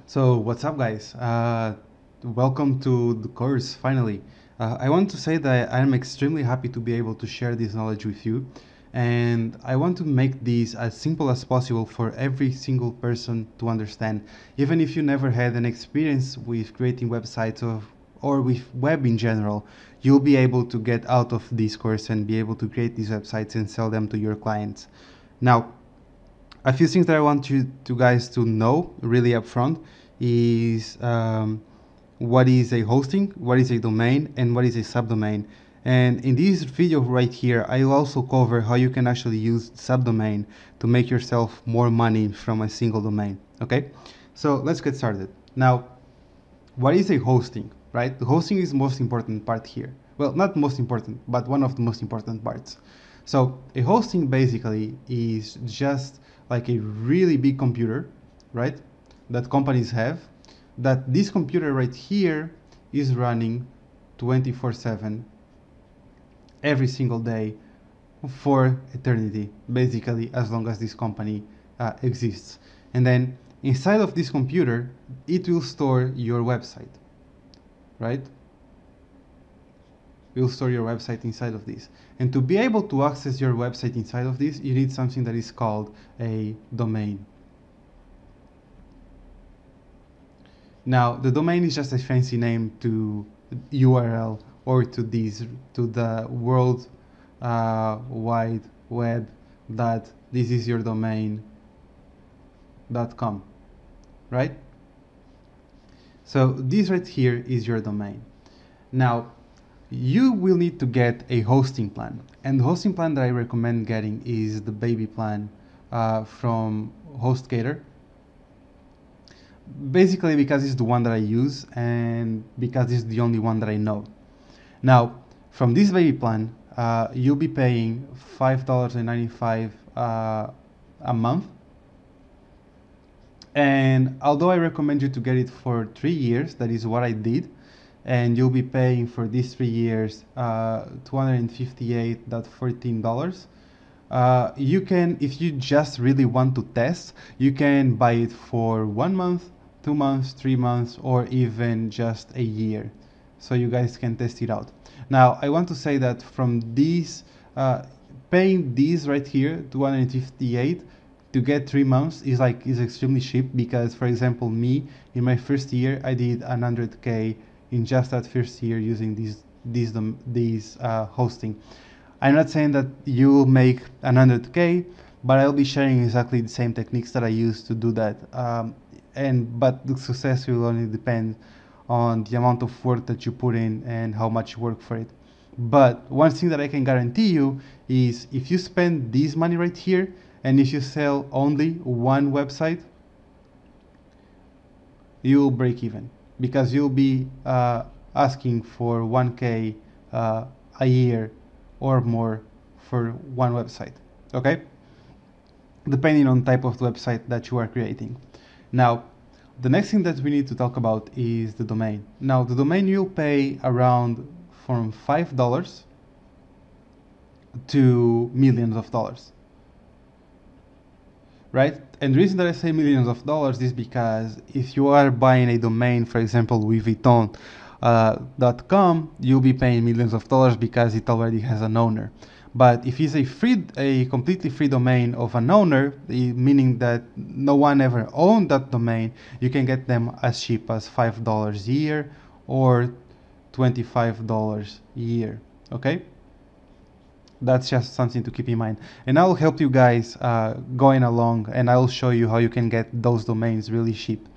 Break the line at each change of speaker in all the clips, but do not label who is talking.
So what's up, guys? Welcome to the course, finally. I want to say that I'm extremely happy to be able to share this knowledge with you, and I want to make this as simple as possible for every single person to understand. Even if you never had an experience with creating websites or with web in general, you'll be able to get out of this course and be able to create these websites and sell them to your clients. Now, a few things that I want you to guys to know really upfront is what is a hosting, what is a domain, and what is a subdomain. And in this video right here, I'll also cover how you can actually use subdomain to make yourself more money from a single domain. Okay, so let's get started. Now, what is a hosting, right? The hosting is the most important part here. Well, not most important, but one of the most important parts. So a hosting basically is just like a really big computer, right? That companies have, that this computer right here is running 24/7 every single day for eternity, basically as long as this company exists. And then inside of this computer, it will store your website, right? Will store your website inside of this. And to be able to access your website inside of this, you need something that is called a domain. Now, the domain is just a fancy name to URL or to the world wide web that this is your domain.com, right? So this right here is your domain. Now, you will need to get a hosting plan, and the hosting plan that I recommend getting is the baby plan from HostGator. Basically because it's the one that I use and because it's the only one that I know. Now, from this baby plan, you'll be paying $5.95 a month. And although I recommend you to get it for 3 years, that is what I did, and you'll be paying for these 3 years $258.14. You can, if you just really want to test, you can buy it for 1 month, 2 months, 3 months, or even just a year, so you guys can test it out. Now, I want to say that from these, paying these right here, 258 to get 3 months is extremely cheap, because for example, me in my first year, I did 100K in just that first year using these hosting. I'm not saying that you will make 100K, but I'll be sharing exactly the same techniques that I use to do that. But the success will only depend on the amount of work that you put in and how much you work for it. But one thing that I can guarantee you is if you spend this money right here, and if you sell only one website, you will break even, because you'll be asking for 1K a year or more for one website, okay? Depending on type of website that you are creating. Now, the next thing that we need to talk about is the domain. Now, the domain you'll pay around from $5 to millions of dollars, right? And the reason that I say millions of dollars is because if you are buying a domain, for example, Louis Vuitton.com, you'll be paying millions of dollars because it already has an owner. But if it's a completely free domain of an owner, meaning that no one ever owned that domain, you can get them as cheap as $5 a year or $25 a year, okay? That's just something to keep in mind. And I'll help you guys going along, and I'll show you how you can get those domains really cheap.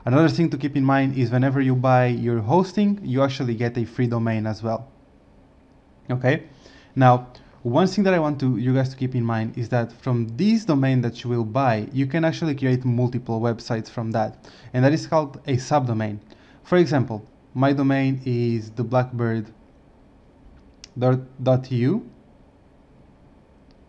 Another thing to keep in mind is whenever you buy your hosting, you actually get a free domain as well. Okay? Now, one thing that I want you guys to keep in mind is that from this domain that you will buy, you can actually create multiple websites from that. And that is called a subdomain. For example, my domain is theblackbird.eu.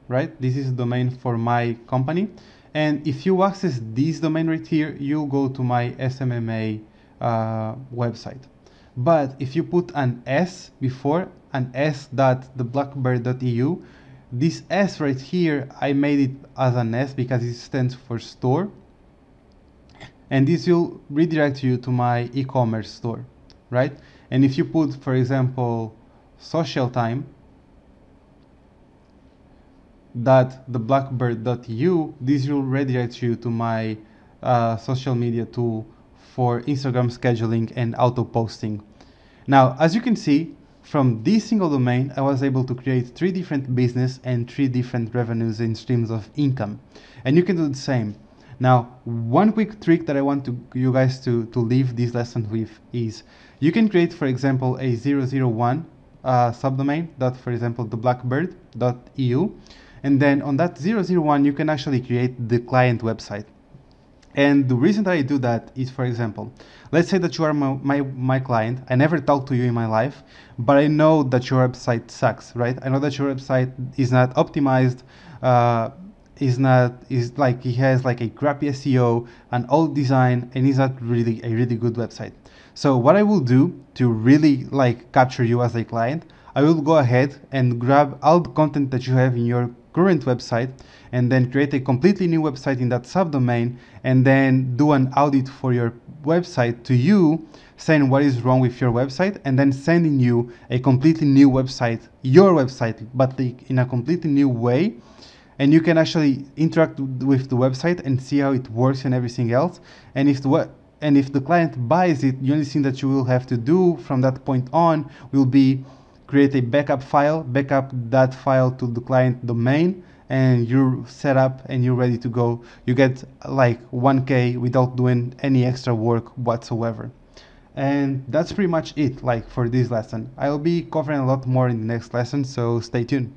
Right? This is the domain for my company. And if you access this domain right here, you go to my SMMA website. But if you put an S before, an s.theblackbird.eu, this S right here, I made it as an S because it stands for store. and this will redirect you to my e-commerce store, right? And if you put, for example, social time dot the blackbird.eu, this will redirect you to my social media tool for Instagram scheduling and auto posting. Now, as you can see, from this single domain, I was able to create 3 different business and 3 different revenues and streams of income. And you can do the same. Now, one quick trick that I want you guys to leave this lesson with is you can create, for example, a 001 subdomain, for example, the blackbird.eu. And then on that 001, you can actually create the client website. And the reason that I do that is, for example, let's say that you are my client. I never talked to you in my life, but I know that your website sucks, right? I know that your website is not optimized, is like it has like a crappy SEO, an old design, and is not really a really good website. So what I will do to really like capture you as a client, I will go ahead and grab all the content that you have in your current website and then create a completely new website in that subdomain and then do an audit for your website to you, saying what is wrong with your website, and then sending you a completely new website, your website, but in a completely new way. And you can actually interact with the website and see how it works and everything else. And if the client buys it, the only thing that you will have to do from that point on will be create a backup that file to the client domain, and you're set up and you're ready to go. You get like 1K without doing any extra work whatsoever. And that's pretty much it, like, for this lesson. I'll be covering a lot more in the next lesson, so stay tuned.